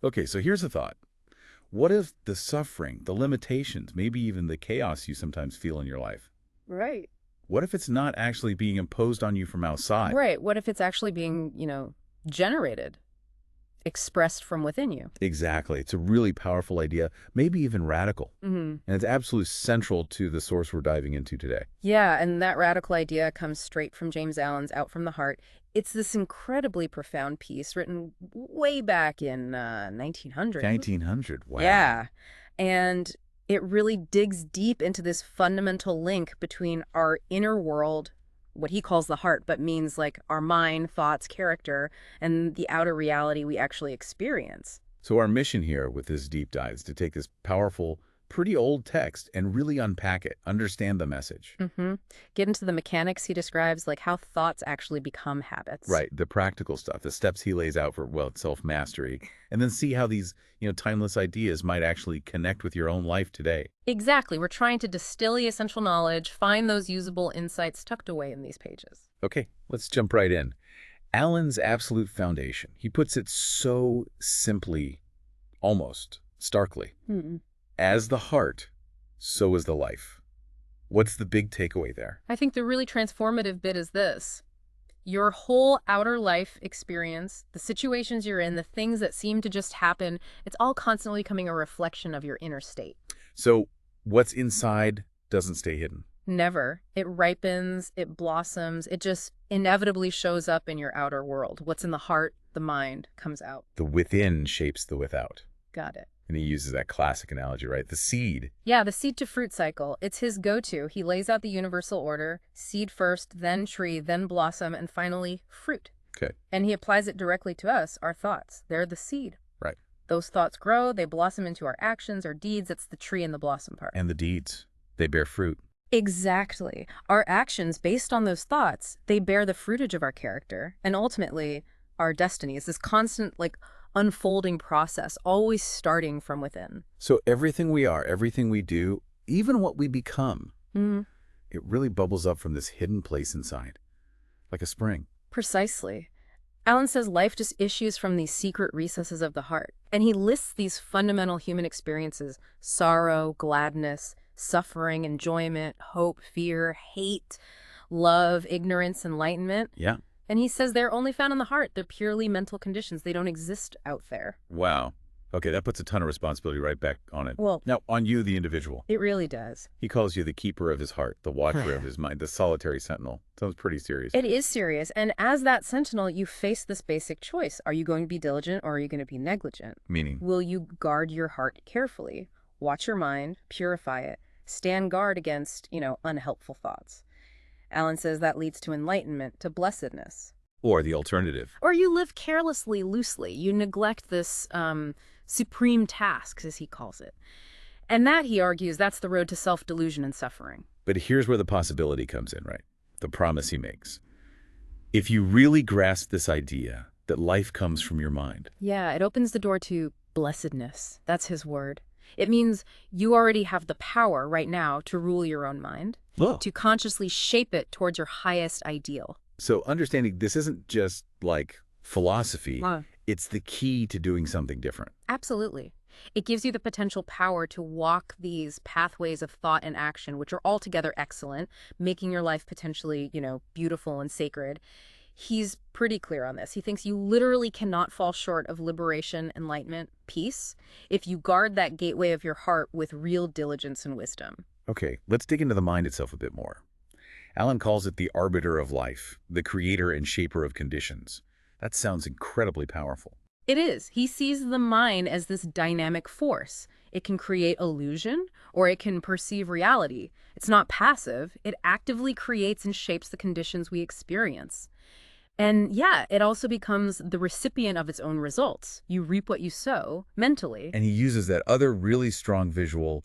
Okay, so here's a thought. What if the suffering, the limitations, maybe even the chaos you sometimes feel in your life, Right. what if it's not actually being imposed on you from outside? Right. What if it's actually being, generated, expressed from within you? Exactly. It's a really powerful idea, maybe even radical. Hmm. And it's absolutely central to the source we're diving into today. Yeah, and that radical idea comes straight from James Allen's Out from the Heart. It's this incredibly profound piece written way back in 1900. 1900, wow. Yeah. And it really digs deep into this fundamental link between our inner world, what he calls the heart, but means like our mind, thoughts, character, and the outer reality we actually experience. So our mission here with this deep dive is to take this powerful, pretty old text and really unpack it, understand the message. Hmm. Get into the mechanics he describes, like how thoughts actually become habits. Right, the practical stuff, the steps he lays out for, well, self-mastery, and then see how these, timeless ideas might actually connect with your own life today. Exactly. We're trying to distill the essential knowledge, find those usable insights tucked away in these pages. Okay, let's jump right in. Allen's absolute foundation. He puts it so simply, almost starkly. Hmm. As the heart, so is the life. What's the big takeaway there? I think the really transformative bit is this. Your whole outer life experience, the situations you're in, the things that seem to just happen, it's all constantly becoming a reflection of your inner state. So what's inside doesn't stay hidden. Never. It ripens, it blossoms, it just inevitably shows up in your outer world. What's in the heart, the mind, comes out. The within shapes the without. Got it. And he uses that classic analogy, right? The seed. Yeah, the seed to fruit cycle. It's his go-to. He lays out the universal order, seed first, then tree, then blossom, and finally fruit. Okay, And he applies it directly to us, our thoughts. They're the seed. right. Those thoughts grow, they blossom into our actions, our deeds. It's the tree and the blossom part. And the deeds, they bear fruit. Exactly. Our actions based on those thoughts, they bear the fruitage of our character and ultimately our destiny. It's this constant, like, unfolding process, always starting from within. So everything we are, everything we do, even what we become, Mm, it really bubbles up from this hidden place inside, like a spring. precisely. Alan says life just issues from these secret recesses of the heart. And he lists these fundamental human experiences: sorrow, gladness, suffering, enjoyment, hope, fear, hate, love, ignorance, enlightenment. Yeah. And he says they're only found in the heart. They're purely mental conditions. They don't exist out there. Wow. Okay, that puts a ton of responsibility right back on it. Well, Now, on you, the individual. it really does. He calls you the keeper of his heart, the watcher of his mind, the solitary sentinel. Sounds pretty serious. It is serious. And as that sentinel, you face this basic choice. Are you going to be diligent or are you going to be negligent? Meaning? Will you guard your heart carefully? Watch your mind, purify it, stand guard against, unhelpful thoughts. Alan says that leads to enlightenment, to blessedness. Or the alternative. Or you live carelessly, loosely. You neglect this supreme task, as he calls it. And that, he argues, that's the road to self-delusion and suffering. But here's where the possibility comes in, right? The promise he makes. If you really grasp this idea that life comes from your mind. Yeah, it opens the door to blessedness. That's his word. It means you already have the power right now to rule your own mind, Oh. to consciously shape it towards your highest ideal. So understanding this isn't just like philosophy, Huh. it's the key to doing something different. Absolutely. It gives you the potential power to walk these pathways of thought and action, which are altogether excellent, making your life potentially, beautiful and sacred. He's pretty clear on this. He thinks you literally cannot fall short of liberation, enlightenment, peace, if you guard that gateway of your heart with real diligence and wisdom. Okay, let's dig into the mind itself a bit more. Alan calls it the arbiter of life, the creator and shaper of conditions. That sounds incredibly powerful. It is. He sees the mind as this dynamic force. It can create illusion or it can perceive reality. It's not passive. It actively creates and shapes the conditions we experience. And yeah, it also becomes the recipient of its own results. You reap what you sow mentally. And he uses that other really strong visual,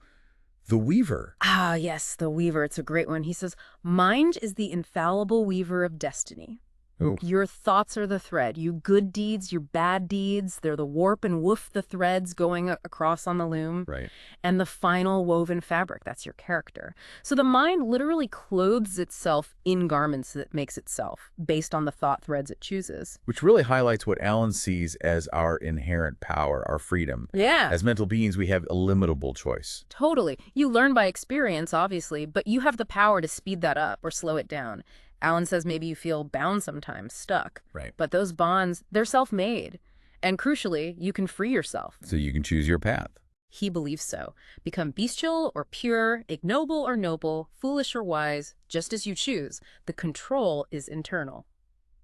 the weaver. Ah, yes, the weaver. It's a great one. He says, mind is the infallible weaver of destiny. Oh, Your thoughts are the thread. You good deeds, your bad deeds, they're the warp and woof the threads going across on the loom. right. And the final woven fabric, that's your character. So the mind literally clothes itself in garments that makes itself, based on the thought threads it chooses. Which really highlights what Alan sees as our inherent power, our freedom. Yeah. As mental beings, we have illimitable choice. Totally. You learn by experience, obviously, but you have the power to speed that up or slow it down. Alan says maybe you feel bound sometimes, stuck. Right. But those bonds, they're self-made. And crucially, you can free yourself. So you can choose your path. He believes so. Become bestial or pure, ignoble or noble, foolish or wise, just as you choose. The control is internal.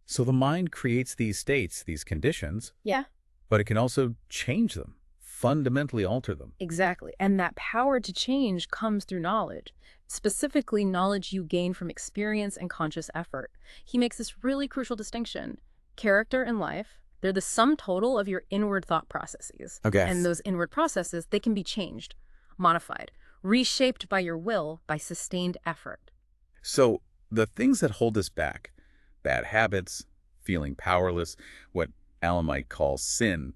So the mind creates these states, these conditions, Yeah. but it can also change them, fundamentally alter them. Exactly. And that power to change comes through knowledge, specifically knowledge you gain from experience and conscious effort. He makes this really crucial distinction. Character and life, they're the sum total of your inward thought processes. Okay. And those inward processes, they can be changed, modified, reshaped by your will, by sustained effort. So the things that hold us back, bad habits, feeling powerless, what Alan might call sin,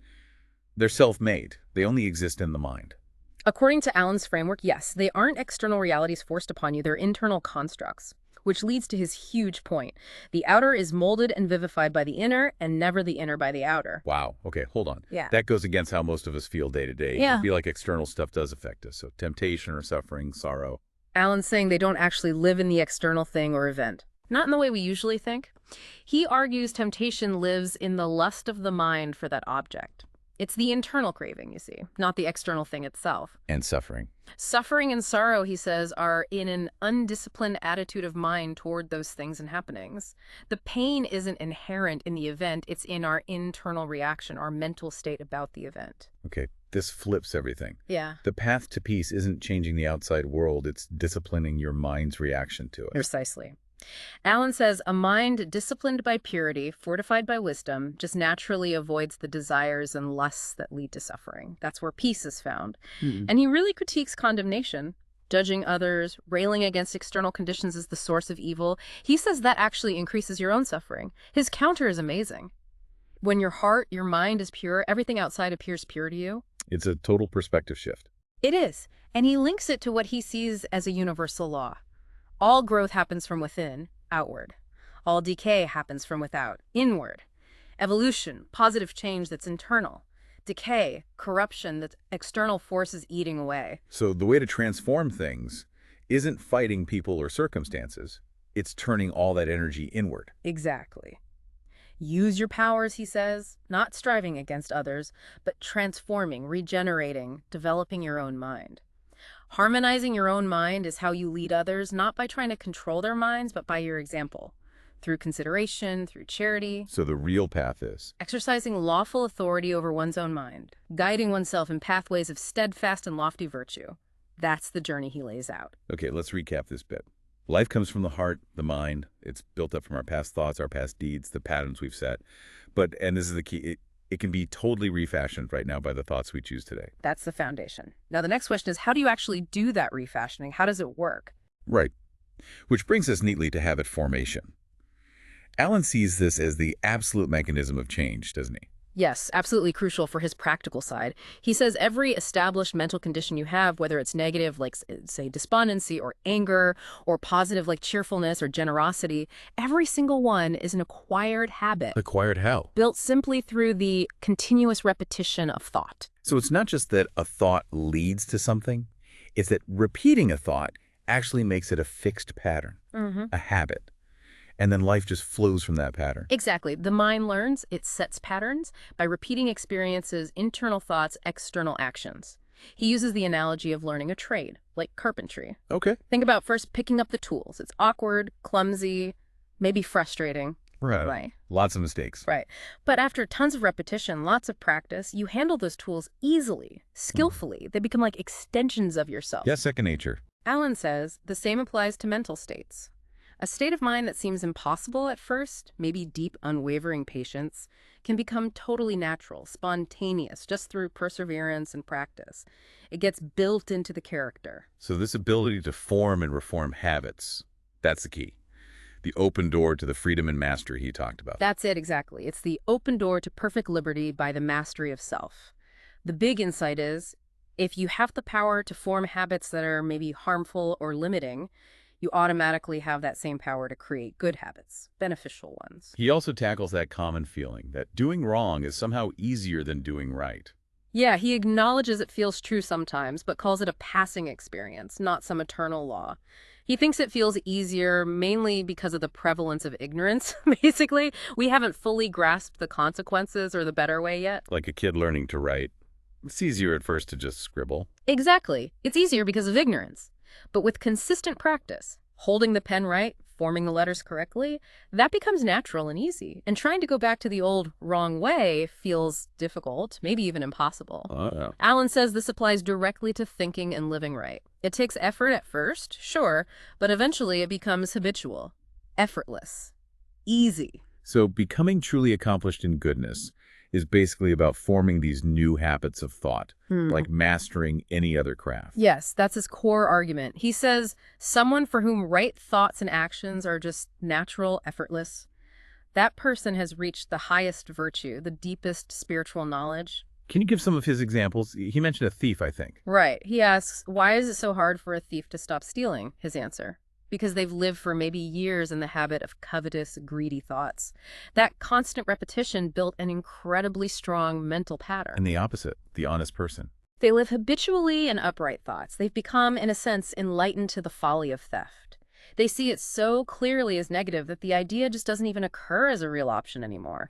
they're self-made. They only exist in the mind. According to Alan's framework, yes, they aren't external realities forced upon you, they're internal constructs, which leads to his huge point. The outer is molded and vivified by the inner, and never the inner by the outer. Wow. Okay, hold on. Yeah. That goes against how most of us feel day to day. Yeah. I feel like external stuff does affect us. So temptation or suffering, sorrow. Alan's saying they don't actually live in the external thing or event. Not in the way we usually think. He argues temptation lives in the lust of the mind for that object. It's the internal craving, you see, not the external thing itself. And suffering. Suffering and sorrow, he says, are in an undisciplined attitude of mind toward those things and happenings. The pain isn't inherent in the event, it's in our internal reaction, our mental state about the event. Okay, this flips everything. Yeah. The path to peace isn't changing the outside world, it's disciplining your mind's reaction to it. Precisely. Alan says a mind disciplined by purity, fortified by wisdom, just naturally avoids the desires and lusts that lead to suffering. That's where peace is found. And he really critiques condemnation, judging others, railing against external conditions as the source of evil. He says that actually increases your own suffering. His counter is amazing. When your heart, your mind is pure, everything outside appears pure to you. It's a total perspective shift. It is. And he links it to what he sees as a universal law. All growth happens from within, outward. All decay happens from without, inward. Evolution, positive change that's internal. Decay, corruption that external forces eating away. So the way to transform things isn't fighting people or circumstances, it's turning all that energy inward. Exactly. Use your powers, he says, not striving against others, but transforming, regenerating, developing your own mind. Harmonizing your own mind is how you lead others, not by trying to control their minds, but by your example. Through consideration, through charity. So the real path is Exercising lawful authority over one's own mind. Guiding oneself in pathways of steadfast and lofty virtue. That's the journey he lays out. okay, let's recap this bit. Life comes from the heart, the mind. It's built up from our past thoughts, our past deeds, the patterns we've set. But, and this is the key, it can be totally refashioned right now by the thoughts we choose today. That's the foundation. Now, the next question is, how do you actually do that refashioning? How does it work? Right. Which brings us neatly to habit formation. Alan sees this as the absolute mechanism of change, doesn't he? Yes, absolutely crucial for his practical side. He says every established mental condition you have, whether it's negative, like, say, despondency or anger, or positive, like cheerfulness or generosity, every single one is an acquired habit. Acquired how? Built simply through the continuous repetition of thought. So it's not just that a thought leads to something, it's that repeating a thought actually makes it a fixed pattern, a habit. And then life just flows from that pattern. Exactly. The mind learns, it sets patterns by repeating experiences, internal thoughts, external actions. He uses the analogy of learning a trade, like carpentry. Okay. Think about first picking up the tools. It's awkward, clumsy, maybe frustrating. Right. Lots of mistakes. Right. But after tons of repetition, lots of practice, you handle those tools easily, skillfully. They become like extensions of yourself. Yeah, second nature. Alan says the same applies to mental states. A state of mind that seems impossible at first, maybe deep, unwavering patience, can become totally natural, spontaneous, just through perseverance and practice. It gets built into the character. So this ability to form and reform habits, that's the key. the open door to the freedom and mastery he talked about. That's it, exactly. It's the open door to perfect liberty by the mastery of self. The big insight is, if you have the power to form habits that are maybe harmful or limiting, you automatically have that same power to create good habits, beneficial ones. He also tackles that common feeling that doing wrong is somehow easier than doing right. Yeah, he acknowledges it feels true sometimes, but calls it a passing experience, not some eternal law. He thinks it feels easier mainly because of the prevalence of ignorance, basically. We haven't fully grasped the consequences or the better way yet. Like a kid learning to write. It's easier at first to just scribble. Exactly. It's easier because of ignorance. But with consistent practice, holding the pen right, forming the letters correctly, that becomes natural and easy. And trying to go back to the old wrong way feels difficult, maybe even impossible. Oh. Alan says this applies directly to thinking and living right. It takes effort at first, sure, but eventually it becomes habitual, effortless, easy. So becoming truly accomplished in goodness is basically about forming these new habits of thought, like mastering any other craft. Yes, that's his core argument. He says someone for whom right thoughts and actions are just natural, effortless, that person has reached the highest virtue, the deepest spiritual knowledge. Can you give some of his examples? He mentioned a thief, I think. Right. He asks, why is it so hard for a thief to stop stealing? His answer: because they've lived for maybe years in the habit of covetous, greedy thoughts. That constant repetition built an incredibly strong mental pattern. And the opposite, the honest person. They live habitually in upright thoughts. They've become, in a sense, enlightened to the folly of theft. They see it so clearly as negative that the idea just doesn't even occur as a real option anymore.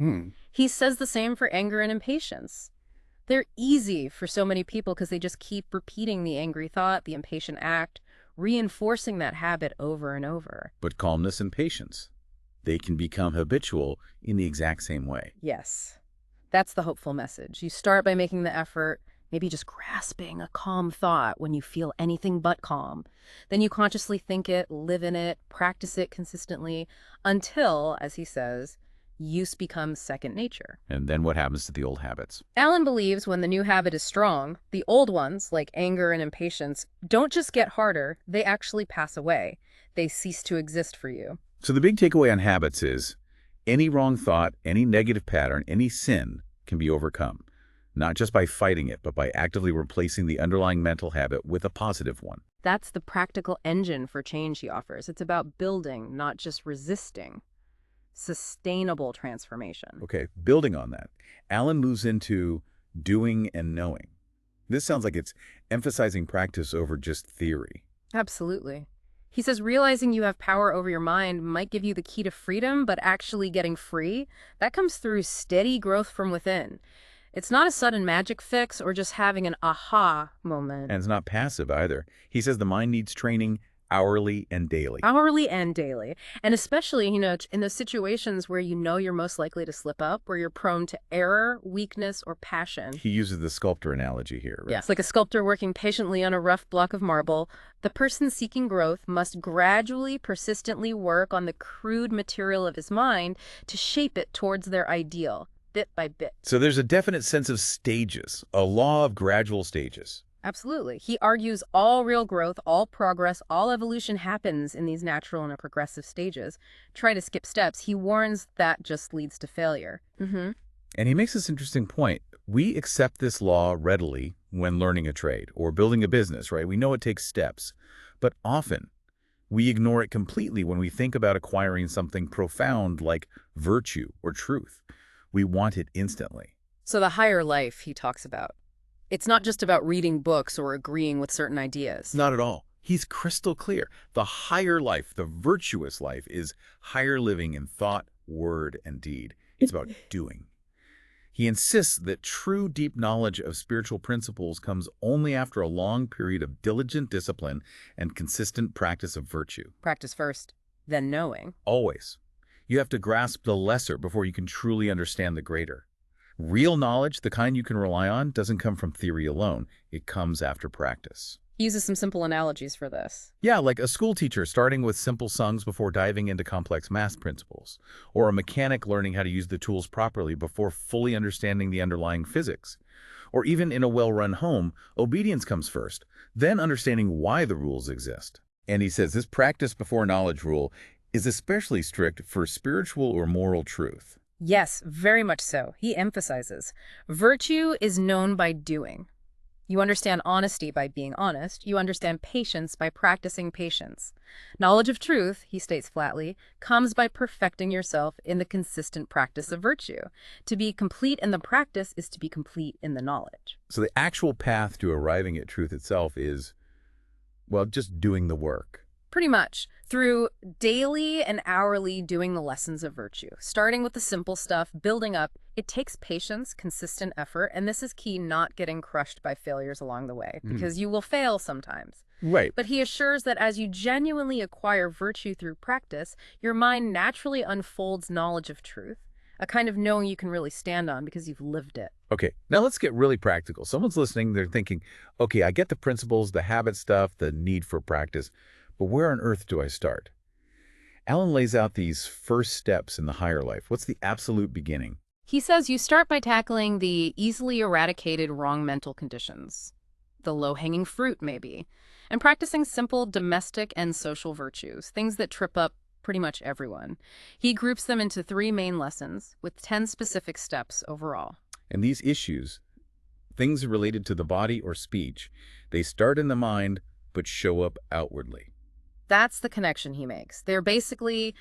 He says the same for anger and impatience. They're easy for so many people because they just keep repeating the angry thought, the impatient act, reinforcing that habit over and over. But calmness and patience, they can become habitual in the exact same way. Yes, that's the hopeful message. You start by making the effort, maybe just grasping a calm thought when you feel anything but calm. Then you consciously think it, live in it, practice it consistently until, as he says, use becomes second nature. And then what happens to the old habits? Alan believes when the new habit is strong, the old ones, like anger and impatience, don't just get harder, they actually pass away. They cease to exist for you. So the big takeaway on habits is any wrong thought, any negative pattern, any sin can be overcome, not just by fighting it, but by actively replacing the underlying mental habit with a positive one. That's the practical engine for change he offers. It's about building, not just resisting. Sustainable transformation. Okay, building on that, Alan moves into doing and knowing. This sounds like it's emphasizing practice over just theory. Absolutely. He says realizing you have power over your mind might give you the key to freedom, but actually getting free, that comes through steady growth from within. It's not a sudden magic fix or just having an aha moment. And it's not passive either. He says the mind needs training hourly and daily. Hourly and daily. And especially, in those situations where you're most likely to slip up, where you're prone to error, weakness, or passion. He uses the sculptor analogy here, right? Yes, like a sculptor working patiently on a rough block of marble, the person seeking growth must gradually, persistently work on the crude material of his mind to shape it towards their ideal, bit by bit. So there's a definite sense of stages, a law of gradual stages. Absolutely. He argues all real growth, all progress, all evolution happens in these natural and progressive stages. Try to skip steps. He warns that just leads to failure. And he makes this interesting point. We accept this law readily when learning a trade or building a business, right? We know it takes steps, but often we ignore it completely when we think about acquiring something profound like virtue or truth. We want it instantly. So the higher life he talks about, it's not just about reading books or agreeing with certain ideas. Not at all. He's crystal clear. The higher life, the virtuous life, is higher living in thought, word, and deed. It's about doing. He insists that true deep knowledge of spiritual principles comes only after a long period of diligent discipline and consistent practice of virtue. Practice first, then knowing. Always. You have to grasp the lesser before you can truly understand the greater. Real knowledge, the kind you can rely on, doesn't come from theory alone. It comes after practice. He uses some simple analogies for this. Yeah, like a school teacher starting with simple songs before diving into complex math principles, or a mechanic learning how to use the tools properly before fully understanding the underlying physics. Or even in a well-run home, obedience comes first, then understanding why the rules exist. And he says this practice before knowledge rule is especially strict for spiritual or moral truth. Yes, very much so. He emphasizes virtue is known by doing. You understand honesty by being honest. You understand patience by practicing patience. Knowledge of truth, he states flatly, comes by perfecting yourself in the consistent practice of virtue. To be complete in the practice is to be complete in the knowledge. So the actual path to arriving at truth itself is, well, just doing the work. Pretty much. Through daily and hourly doing the lessons of virtue, starting with the simple stuff, building up. It takes patience, consistent effort, and this is key, not getting crushed by failures along the way, because you will fail sometimes. Right. But he assures that as you genuinely acquire virtue through practice, your mind naturally unfolds knowledge of truth, a kind of knowing you can really stand on because you've lived it. Okay, now let's get really practical. Someone's listening, they're thinking, okay, I get the principles, the habit stuff, the need for practice, but where on earth do I start? Alan lays out these first steps in the higher life. What's the absolute beginning? He says you start by tackling the easily eradicated wrong mental conditions, the low-hanging fruit maybe, and practicing simple domestic and social virtues, things that trip up pretty much everyone. He groups them into 3 main lessons with 10 specific steps overall. And these issues, things related to the body or speech, they start in the mind but show up outwardly. That's the connection he makes. They're basically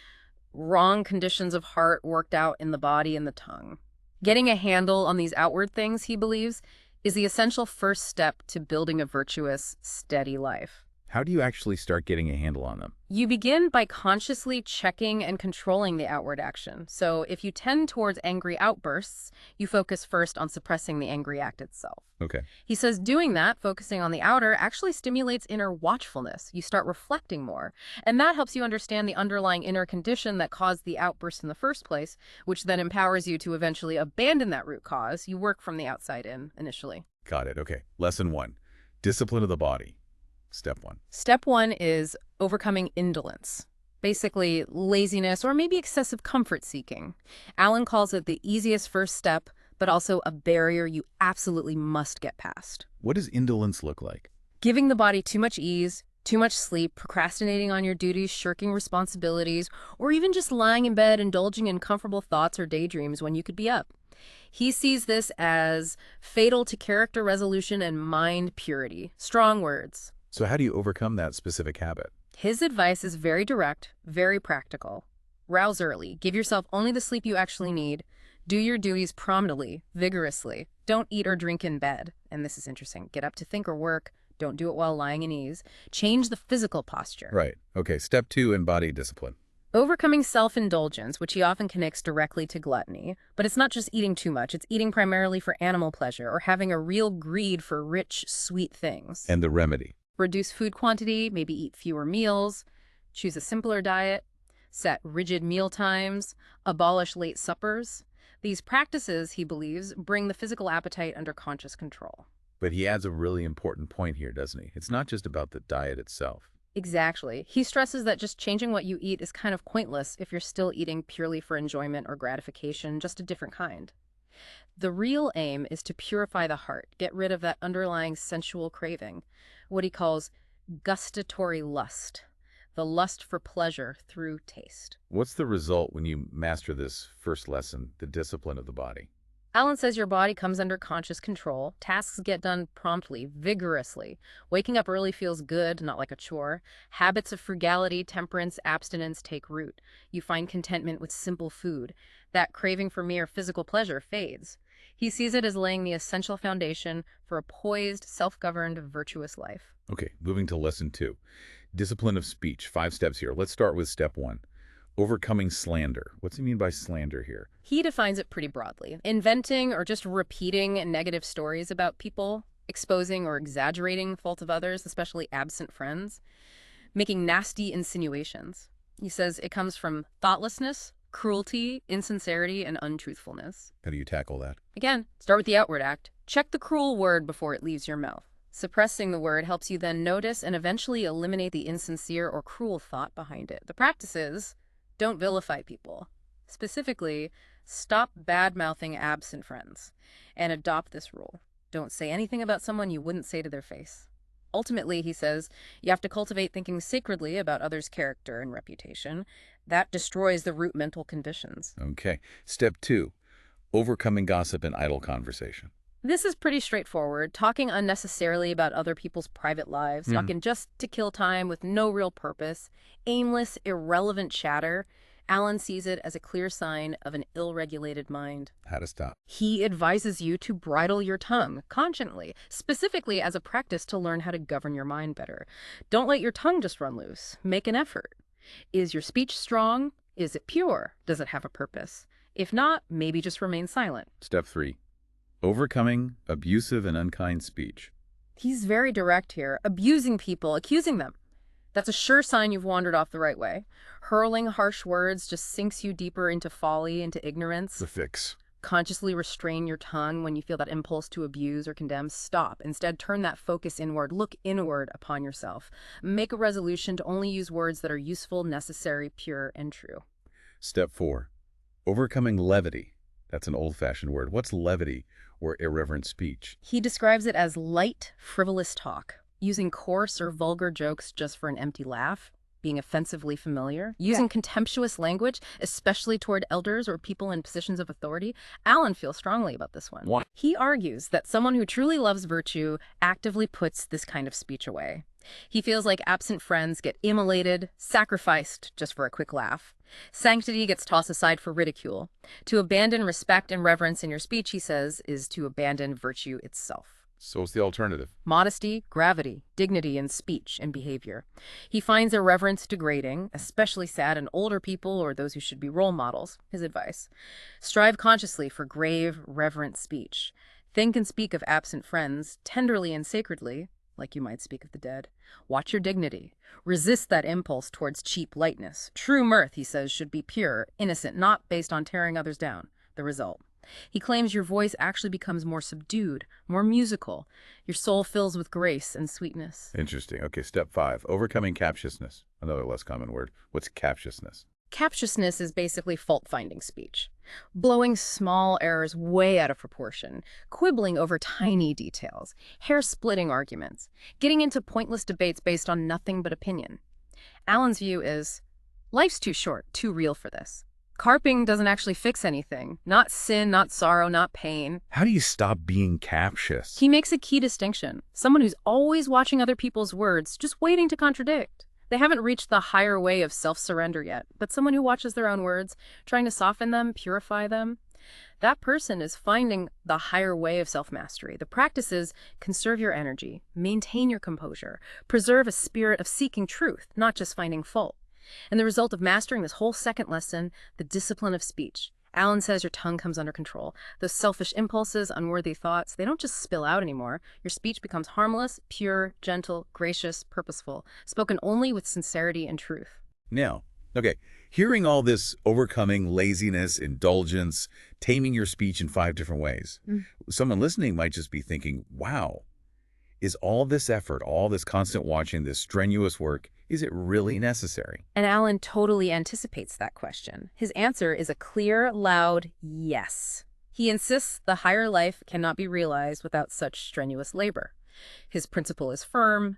wrong conditions of heart worked out in the body and the tongue. Getting a handle on these outward things, he believes, is the essential first step to building a virtuous, steady life. How do you actually start getting a handle on them? You begin by consciously checking and controlling the outward action. So if you tend towards angry outbursts, you focus first on suppressing the angry act itself. Okay. He says doing that, focusing on the outer, actually stimulates inner watchfulness. You start reflecting more. And that helps you understand the underlying inner condition that caused the outburst in the first place, which then empowers you to eventually abandon that root cause. You work from the outside in initially. Got it. Okay. Lesson 1, discipline of the body. Step 1. Step 1 is overcoming indolence. Basically, laziness or maybe excessive comfort seeking. Alan calls it the easiest first step, but also a barrier you absolutely must get past. What does indolence look like? Giving the body too much ease, too much sleep, procrastinating on your duties, shirking responsibilities, or even just lying in bed indulging in comfortable thoughts or daydreams when you could be up. He sees this as fatal to character resolution and mind purity. Strong words. So how do you overcome that specific habit? His advice is very direct, very practical. Rouse early. Give yourself only the sleep you actually need. Do your duties promptly, vigorously. Don't eat or drink in bed. And this is interesting. Get up to think or work. Don't do it while lying in ease. Change the physical posture. Right. Okay. Step 2, embody discipline. Overcoming self-indulgence, which he often connects directly to gluttony. But it's not just eating too much. It's eating primarily for animal pleasure or having a real greed for rich, sweet things. And the remedy. Reduce food quantity, maybe eat fewer meals, choose a simpler diet, set rigid meal times, abolish late suppers. These practices, he believes, bring the physical appetite under conscious control. But he adds a really important point here, doesn't he? It's not just about the diet itself. Exactly. He stresses that just changing what you eat is kind of pointless if you're still eating purely for enjoyment or gratification, just a different kind. The real aim is to purify the heart, get rid of that underlying sensual craving, what he calls gustatory lust, the lust for pleasure through taste. What's the result when you master this first lesson, the discipline of the body? Alan says your body comes under conscious control. Tasks get done promptly, vigorously. Waking up early feels good, not like a chore. Habits of frugality, temperance, abstinence take root. You find contentment with simple food. That craving for mere physical pleasure fades. He sees it as laying the essential foundation for a poised, self-governed, virtuous life. Okay, moving to lesson 2, discipline of speech. 5 steps here. Let's start with step 1. Overcoming slander. What's he mean by slander here? He defines it pretty broadly. Inventing or just repeating negative stories about people, exposing or exaggerating the fault of others, especially absent friends, making nasty insinuations. He says it comes from thoughtlessness, cruelty, insincerity, and untruthfulness. How do you tackle that? Again, start with the outward act. Check the cruel word before it leaves your mouth. Suppressing the word helps you then notice and eventually eliminate the insincere or cruel thought behind it. The practice is, don't vilify people. Specifically, stop bad-mouthing absent friends and adopt this rule. Don't say anything about someone you wouldn't say to their face. Ultimately, he says, you have to cultivate thinking sacredly about others' character and reputation. That destroys the root mental conditions. Okay. Step 2, overcoming gossip and idle conversation. This is pretty straightforward, talking unnecessarily about other people's private lives, Hmm. talking just to kill time with no real purpose, aimless, irrelevant chatter. Alan sees it as a clear sign of an ill-regulated mind. How to stop. He advises you to bridle your tongue consciently, specifically as a practice to learn how to govern your mind better. Don't let your tongue just run loose. Make an effort. Is your speech strong? Is it pure? Does it have a purpose? If not, maybe just remain silent. Step 3, overcoming abusive and unkind speech. He's very direct here, abusing people, accusing them. That's a sure sign you've wandered off the right way. Hurling harsh words just sinks you deeper into folly, into ignorance. The fix. Consciously restrain your tongue when you feel that impulse to abuse or condemn. Stop. Instead, turn that focus inward. Look inward upon yourself. Make a resolution to only use words that are useful, necessary, pure, and true. Step 4, overcoming levity. That's an old-fashioned word. What's levity or irreverent speech? He describes it as light, frivolous talk, using coarse or vulgar jokes just for an empty laugh, being offensively familiar, using contemptuous language, especially toward elders or people in positions of authority. Alan feels strongly about this one. Why? He argues that someone who truly loves virtue actively puts this kind of speech away. He feels like absent friends get immolated, sacrificed just for a quick laugh. Sanctity gets tossed aside for ridicule. To abandon respect and reverence in your speech, he says, is to abandon virtue itself. So what's the alternative? Modesty, gravity, dignity in speech and behavior. He finds irreverence degrading, especially sad in older people or those who should be role models. His advice: strive consciously for grave, reverent speech. Think and speak of absent friends tenderly and sacredly, like you might speak of the dead. Watch your dignity. Resist that impulse towards cheap lightness. True mirth, he says, should be pure, innocent, not based on tearing others down. The result: he claims your voice actually becomes more subdued, more musical. Your soul fills with grace and sweetness. Interesting. Okay, step 5, overcoming captiousness. Another less common word. What's captiousness? Captiousness is basically fault-finding speech. Blowing small errors way out of proportion, quibbling over tiny details, hair-splitting arguments, getting into pointless debates based on nothing but opinion. Alan's view is, life's too short, too real for this. Carping doesn't actually fix anything. Not sin, not sorrow, not pain. How do you stop being captious? He makes a key distinction. Someone who's always watching other people's words, just waiting to contradict. They haven't reached the higher way of self-surrender yet, but someone who watches their own words, trying to soften them, purify them, that person is finding the higher way of self-mastery. The practice is conserve your energy, maintain your composure, preserve a spirit of seeking truth, not just finding fault. And the result of mastering this whole second lesson, the discipline of speech. Alan says your tongue comes under control. Those selfish impulses, unworthy thoughts, they don't just spill out anymore. Your speech becomes harmless, pure, gentle, gracious, purposeful, spoken only with sincerity and truth. Now, okay, hearing all this overcoming laziness, indulgence, taming your speech in 5 different ways, someone listening might just be thinking, wow, is all this effort, all this constant watching, this strenuous work, is it really necessary? And Alan totally anticipates that question. His answer is a clear, loud yes. He insists the higher life cannot be realized without such strenuous labor. His principle is firm.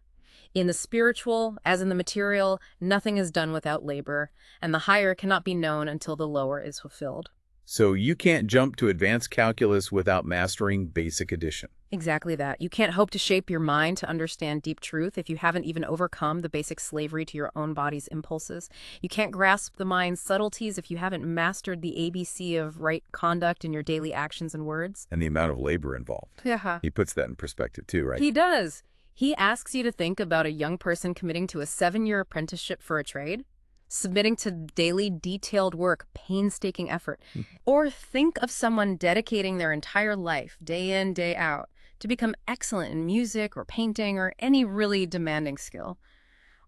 In the spiritual, as in the material, nothing is done without labor, and the higher cannot be known until the lower is fulfilled. So you can't jump to advanced calculus without mastering basic addition. Exactly that. You can't hope to shape your mind to understand deep truth if you haven't even overcome the basic slavery to your own body's impulses. You can't grasp the mind's subtleties if you haven't mastered the ABC of right conduct in your daily actions and words. And the amount of labor involved. Yeah. He puts that in perspective too, right? He does. He asks you to think about a young person committing to a 7-year apprenticeship for a trade, submitting to daily detailed work, painstaking effort. Or think of someone dedicating their entire life, day in, day out, to become excellent in music or painting or any really demanding skill.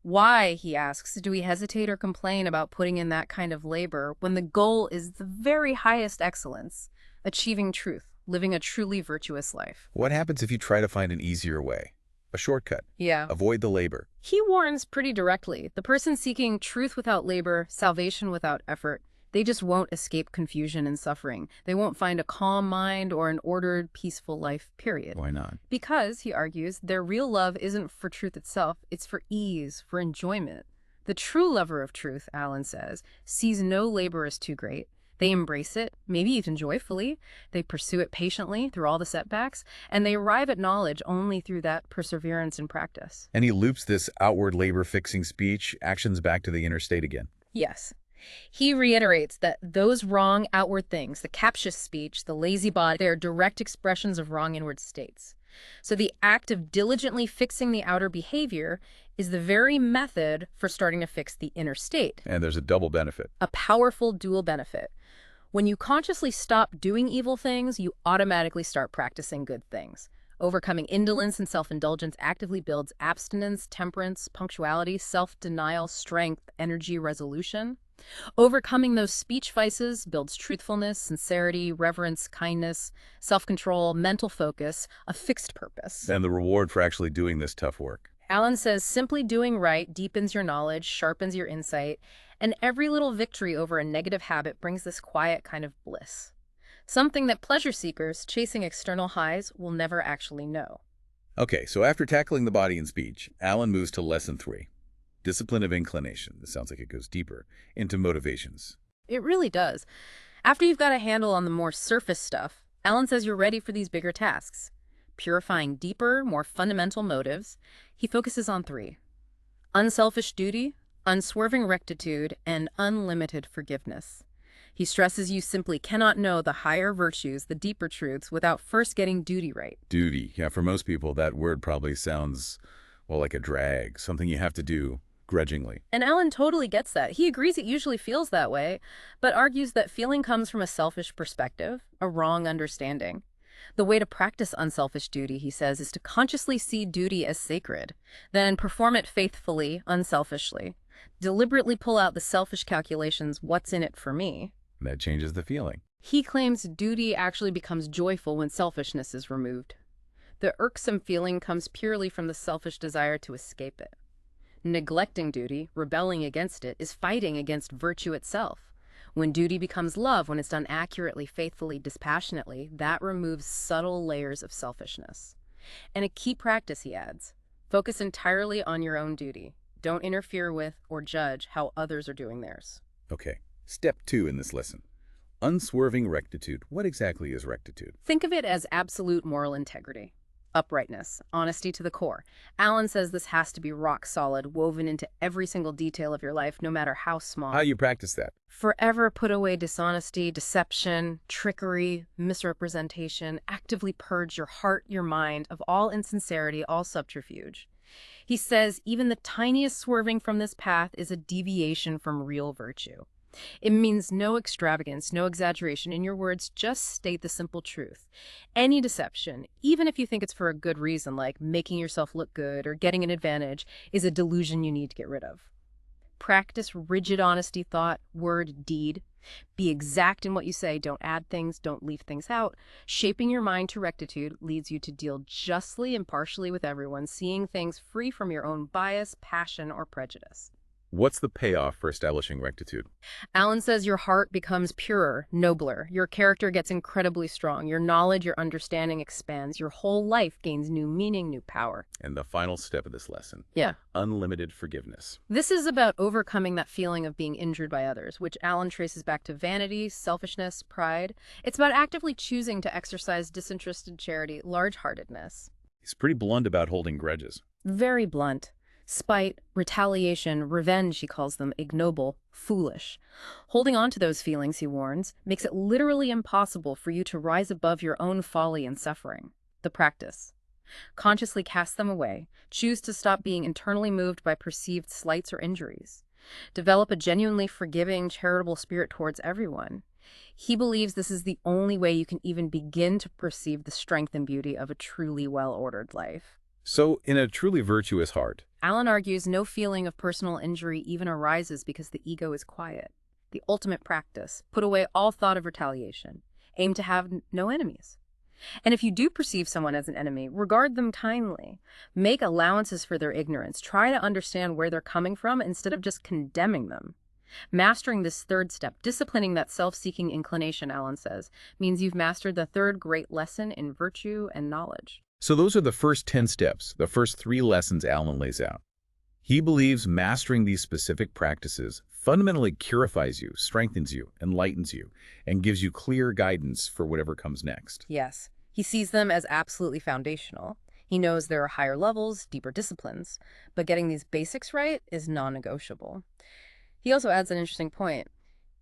Why, he asks, do we hesitate or complain about putting in that kind of labor when the goal is the very highest excellence, achieving truth, living a truly virtuous life? What happens if you try to find an easier way? A shortcut? Yeah. Avoid the labor? He warns pretty directly. The person seeking truth without labor, salvation without effort, They just won't escape confusion and suffering. They won't find a calm mind or an ordered, peaceful life, period. Why not? Because, he argues, their real love isn't for truth itself, it's for ease, for enjoyment. The true lover of truth, Alan says, sees no labor as too great. They embrace it, maybe even joyfully. They pursue it patiently through all the setbacks, and they arrive at knowledge only through that perseverance and practice. And he loops this outward labor-fixing speech actions back to the inner state again. Yes. He reiterates that those wrong outward things, the captious speech, the lazy body, they are direct expressions of wrong inward states. So the act of diligently fixing the outer behavior is the very method for starting to fix the inner state. And there's a double benefit. A powerful dual benefit. When you consciously stop doing evil things, you automatically start practicing good things. Overcoming indolence and self-indulgence actively builds abstinence, temperance, punctuality, self-denial, strength, energy, resolution. Overcoming those speech vices builds truthfulness, sincerity, reverence, kindness, self-control, mental focus, a fixed purpose. And the reward for actually doing this tough work. Alan says simply doing right deepens your knowledge, sharpens your insight, and every little victory over a negative habit brings this quiet kind of bliss. Something that pleasure seekers chasing external highs will never actually know. Okay, so after tackling the body and speech, Alan moves to lesson 3. Discipline of inclination. This sounds like it goes deeper into motivations. It really does. After you've got a handle on the more surface stuff, Alan says you're ready for these bigger tasks. Purifying deeper, more fundamental motives, he focuses on 3. Unselfish duty, unswerving rectitude, and unlimited forgiveness. He stresses you simply cannot know the higher virtues, the deeper truths, without first getting duty right. Duty. Yeah, for most people, that word probably sounds, well, like a drag, something you have to do grudgingly. And Alan totally gets that. He agrees it usually feels that way, but argues that feeling comes from a selfish perspective, a wrong understanding. The way to practice unselfish duty, he says, is to consciously see duty as sacred, then perform it faithfully, unselfishly. Deliberately pull out the selfish calculations, what's in it for me? That changes the feeling. He claims duty actually becomes joyful when selfishness is removed. The irksome feeling comes purely from the selfish desire to escape it. Neglecting duty, rebelling against it, is fighting against virtue itself. When duty becomes love, when it's done accurately, faithfully, dispassionately, that removes subtle layers of selfishness. And a key practice, he adds, focus entirely on your own duty. Don't interfere with or judge how others are doing theirs. Okay, step 2 in this lesson. Unswerving rectitude. What exactly is rectitude? Think of it as absolute moral integrity. Uprightness, honesty to the core. Alan says this has to be rock solid, woven into every single detail of your life, no matter how small. How you practice that? Forever put away dishonesty, deception, trickery, misrepresentation. Actively purge your heart, your mind of all insincerity, all subterfuge. He says even the tiniest swerving from this path is a deviation from real virtue. It means no extravagance, no exaggeration. In your words, just state the simple truth. Any deception, even if you think it's for a good reason, like making yourself look good or getting an advantage, is a delusion you need to get rid of. Practice rigid honesty, thought, word, deed. Be exact in what you say. Don't add things, don't leave things out. Shaping your mind to rectitude leads you to deal justly, impartially with everyone, seeing things free from your own bias, passion, or prejudice. What's the payoff for establishing rectitude? Alan says your heart becomes purer, nobler. Your character gets incredibly strong. Your knowledge, your understanding expands. Your whole life gains new meaning, new power. And the final step of this lesson. Yeah. Unlimited forgiveness. This is about overcoming that feeling of being injured by others, which Alan traces back to vanity, selfishness, pride. It's about actively choosing to exercise disinterested charity, large-heartedness. He's pretty blunt about holding grudges. Very blunt. Spite, retaliation, revenge, he calls them, ignoble, foolish. Holding on to those feelings, he warns, makes it literally impossible for you to rise above your own folly and suffering. The practice. Consciously cast them away. Choose to stop being internally moved by perceived slights or injuries. Develop a genuinely forgiving, charitable spirit towards everyone. He believes this is the only way you can even begin to perceive the strength and beauty of a truly well-ordered life. So, in a truly virtuous heart, Alan argues no feeling of personal injury even arises because the ego is quiet. The ultimate practice. Put away all thought of retaliation. Aim to have no enemies. And if you do perceive someone as an enemy, regard them kindly. Make allowances for their ignorance. Try to understand where they're coming from instead of just condemning them. Mastering this third step, disciplining that self-seeking inclination, Alan says, means you've mastered the third great lesson in virtue and knowledge. So those are the first 10 steps, the first 3 lessons Alan lays out. He believes mastering these specific practices fundamentally purifies you, strengthens you, enlightens you, and gives you clear guidance for whatever comes next. Yes, he sees them as absolutely foundational. He knows there are higher levels, deeper disciplines, but getting these basics right is non-negotiable. He also adds an interesting point.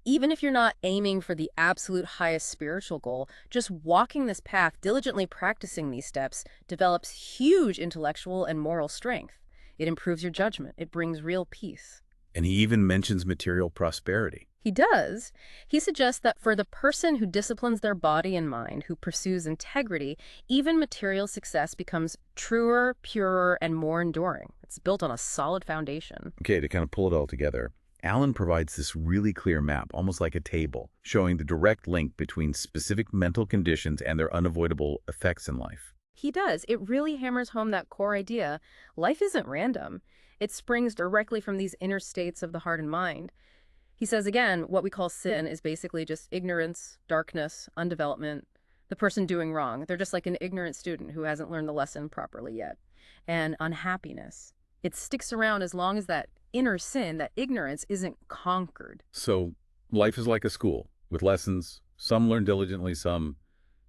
Even if you're not aiming for the absolute highest spiritual goal, just walking this path, diligently practicing these steps, develops huge intellectual and moral strength. It improves your judgment. It brings real peace. And he even mentions material prosperity. He does. He suggests that for the person who disciplines their body and mind, who pursues integrity, even material success becomes truer, purer, and more enduring. It's built on a solid foundation. Okay, to kind of pull it all together, Alan provides this really clear map, almost like a table, showing the direct link between specific mental conditions and their unavoidable effects in life. He does. It really hammers home that core idea. Life isn't random. It springs directly from these inner states of the heart and mind. He says, again, what we call sin is basically just ignorance, darkness, undevelopment, the person doing wrong. They're just like an ignorant student who hasn't learned the lesson properly yet. And unhappiness. It sticks around as long as that inner sin, that ignorance, isn't conquered. So life is like a school, with lessons. Some learn diligently, some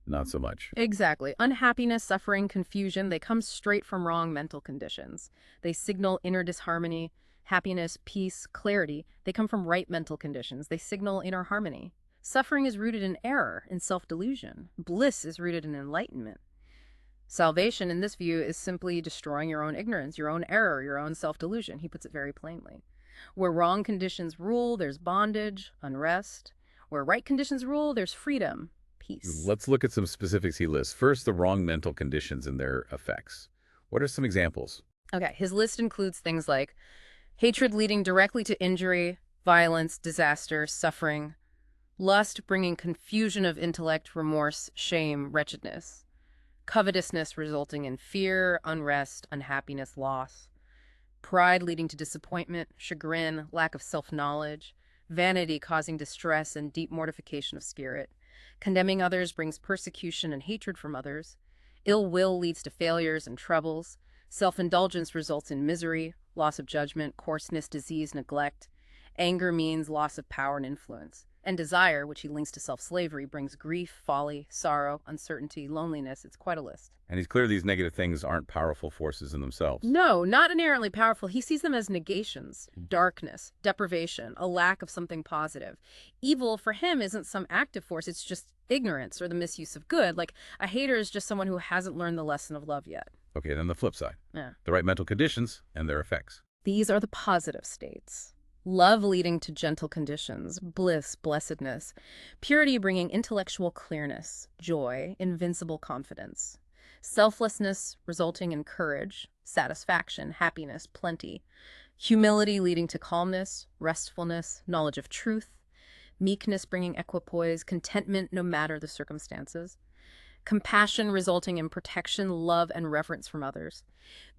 not so much. Exactly. Unhappiness, suffering, confusion, they come straight from wrong mental conditions. They signal inner disharmony. Happiness, peace, clarity, they come from right mental conditions. They signal inner harmony. Suffering is rooted in error, in self-delusion. Bliss is rooted in enlightenment. Salvation, in this view, is simply destroying your own ignorance, your own error, your own self-delusion. He puts it very plainly. Where wrong conditions rule, there's bondage, unrest. Where right conditions rule, there's freedom, peace. Let's look at some specifics he lists. First, the wrong mental conditions and their effects. What are some examples? Okay, his list includes things like hatred leading directly to injury, violence, disaster, suffering. Lust bringing confusion of intellect, remorse, shame, wretchedness. Covetousness resulting in fear, unrest, unhappiness, loss. Pride leading to disappointment, chagrin, lack of self-knowledge. Vanity causing distress and deep mortification of spirit. Condemning others brings persecution and hatred from others. Ill will leads to failures and troubles. Self-indulgence results in misery, loss of judgment, coarseness, disease, neglect. Anger means loss of power and influence. And desire, which he links to self-slavery, brings grief, folly, sorrow, uncertainty, loneliness. It's quite a list. And he's clear these negative things aren't powerful forces in themselves. No, not inherently powerful. He sees them as negations, darkness, deprivation, a lack of something positive. Evil, for him, isn't some active force. It's just ignorance or the misuse of good. Like, a hater is just someone who hasn't learned the lesson of love yet. Okay, then the flip side. Yeah. The right mental conditions and their effects. These are the positive states. Love leading to gentle conditions, bliss, blessedness. Purity bringing intellectual clearness, joy, invincible confidence. Selflessness resulting in courage, satisfaction, happiness, plenty. Humility leading to calmness, restfulness, knowledge of truth. Meekness bringing equipoise, contentment no matter the circumstances. Compassion resulting in protection, love, and reverence from others.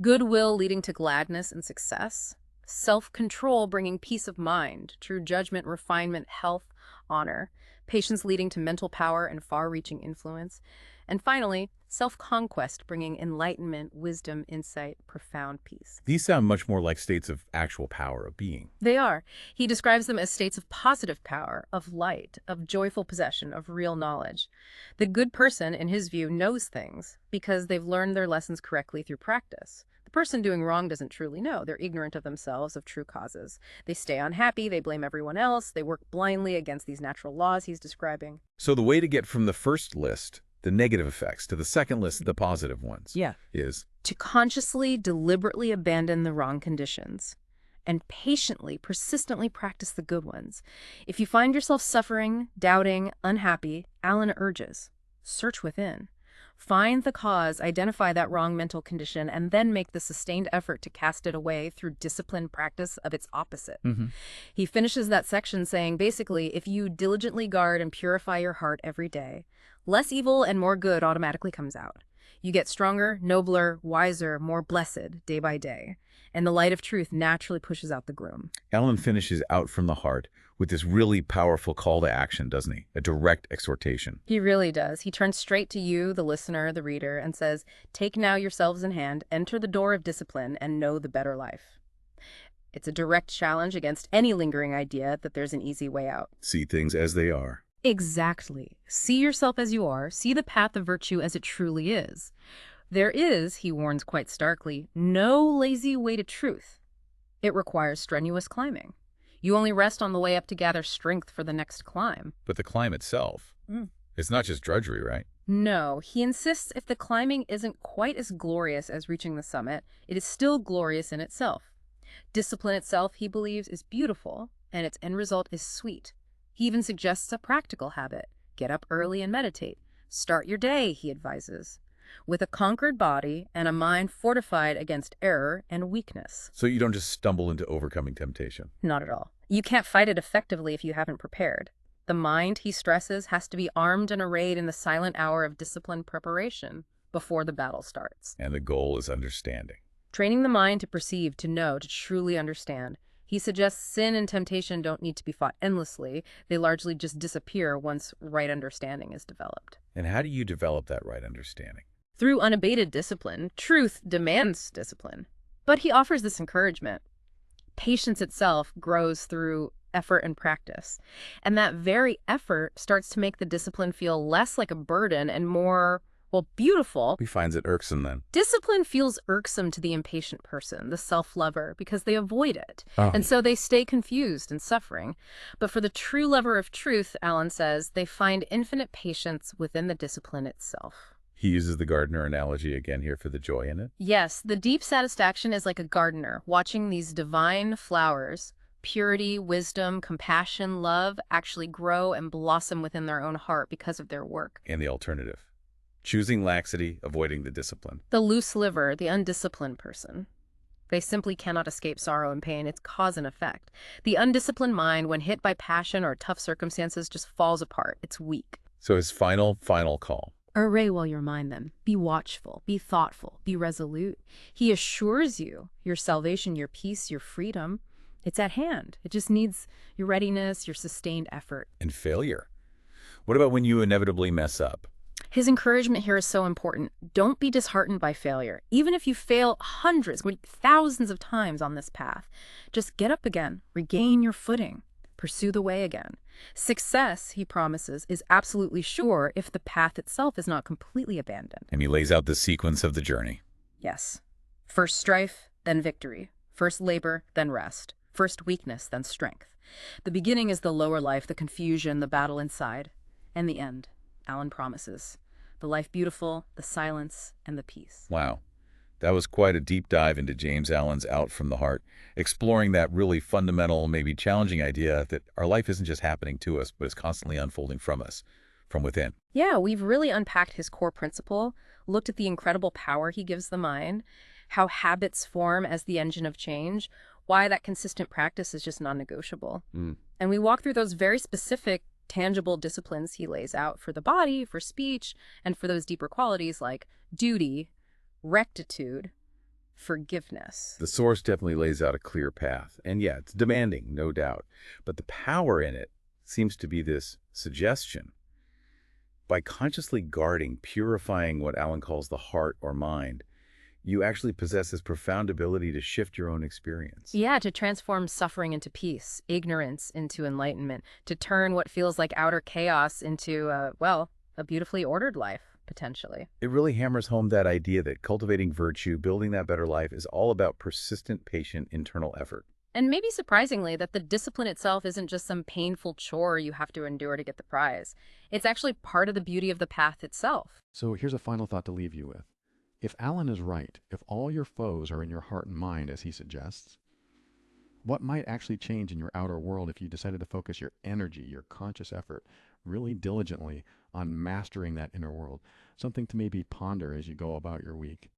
Goodwill leading to gladness and success. Self-control bringing peace of mind, true judgment, refinement, health, honor. Patience leading to mental power and far-reaching influence. And finally, self-conquest bringing enlightenment, wisdom, insight, profound peace. These sound much more like states of actual power, of being. They are. He describes them as states of positive power, of light, of joyful possession, of real knowledge. The good person, in his view, knows things because they've learned their lessons correctly through practice. The person doing wrong doesn't truly know. They're ignorant of themselves, of true causes. They stay unhappy, they blame everyone else, they work blindly against these natural laws he's describing. So the way to get from the first list, the negative effects, to the second list, the positive ones, is to consciously, deliberately abandon the wrong conditions and patiently, persistently practice the good ones. If you find yourself suffering, doubting, unhappy, Alan urges, search within. Find the cause, identify that wrong mental condition, and then make the sustained effort to cast it away through disciplined practice of its opposite. He finishes that section saying, basically, if you diligently guard and purify your heart every day, less evil and more good automatically comes out. You get stronger, nobler, wiser, more blessed day by day. and the light of truth naturally pushes out the gloom. Alan finishes out from the heart with this really powerful call to action, doesn't he? A direct exhortation. He really does. He turns straight to you, the listener, the reader, and says, "Take now yourselves in hand, enter the door of discipline, and know the better life." It's a direct challenge against any lingering idea that there's an easy way out. See things as they are. Exactly. See yourself as you are. See the path of virtue as it truly is. There is, he warns quite starkly, no lazy way to truth. It requires strenuous climbing. You only rest on the way up to gather strength for the next climb. But the climb itself, it's not just drudgery, right? No, he insists if the climbing isn't quite as glorious as reaching the summit, it is still glorious in itself. Discipline itself, he believes, is beautiful, and its end result is sweet. He even suggests a practical habit. Get up early and meditate. Start your day, he advises, with a conquered body and a mind fortified against error and weakness. So you don't just stumble into overcoming temptation. Not at all. You can't fight it effectively if you haven't prepared. The mind, he stresses, has to be armed and arrayed in the silent hour of disciplined preparation before the battle starts. And the goal is understanding. Training the mind to perceive, to know, to truly understand. He suggests sin and temptation don't need to be fought endlessly. They largely just disappear once right understanding is developed. And how do you develop that right understanding? Through unabated discipline. Truth demands discipline. But he offers this encouragement. Patience itself grows through effort and practice. And that very effort starts to make the discipline feel less like a burden and more, well, beautiful. He finds it irksome then. Discipline feels irksome to the impatient person, the self-lover, because they avoid it. Oh. And so they stay confused and suffering. But for the true lover of truth, Alan says, they find infinite patience within the discipline itself. He uses the gardener analogy again here for the joy in it. Yes, the deep satisfaction is like a gardener watching these divine flowers, purity, wisdom, compassion, love, actually grow and blossom within their own heart because of their work. And the alternative. Choosing laxity, avoiding the discipline. The loose liver, the undisciplined person. They simply cannot escape sorrow and pain. It's cause and effect. The undisciplined mind, when hit by passion or tough circumstances, just falls apart. It's weak. So his final call. Array well your mind then. Be watchful, be thoughtful, be resolute. He assures you your salvation, your peace, your freedom. It's at hand. It just needs your readiness, your sustained effort. And failure. What about when you inevitably mess up? His encouragement here is so important. Don't be disheartened by failure. Even if you fail hundreds, thousands of times on this path, just get up again, regain your footing, pursue the way again. Success, he promises, is absolutely sure if the path itself is not completely abandoned. And he lays out the sequence of the journey. Yes. First strife, then victory. First labor, then rest. First weakness, then strength. The beginning is the lower life, the confusion, the battle inside. And the end, Alan promises. The life beautiful, the silence, and the peace. Wow. That was quite a deep dive into James Allen's Out from the Heart, exploring that really fundamental, maybe challenging idea that our life isn't just happening to us, but is constantly unfolding from us, from within. Yeah, we've really unpacked his core principle, looked at the incredible power he gives the mind, how habits form as the engine of change, why that consistent practice is just non-negotiable. And we walk through those very specific, tangible disciplines he lays out for the body, for speech, and for those deeper qualities like duty, rectitude, forgiveness. The source definitely lays out a clear path. And yeah, it's demanding, no doubt. But the power in it seems to be this suggestion. By consciously guarding, purifying what Alan calls the heart or mind, you actually possess this profound ability to shift your own experience. Yeah, to transform suffering into peace, ignorance into enlightenment, to turn what feels like outer chaos into, a beautifully ordered life. Potentially. It really hammers home that idea that cultivating virtue, building that better life, is all about persistent, patient, internal effort. And maybe surprisingly, that the discipline itself isn't just some painful chore you have to endure to get the prize. It's actually part of the beauty of the path itself. So here's a final thought to leave you with. If Alan is right, if all your foes are in your heart and mind, as he suggests, what might actually change in your outer world if you decided to focus your energy, your conscious effort, really diligently on mastering that inner world? Something to maybe ponder as you go about your week.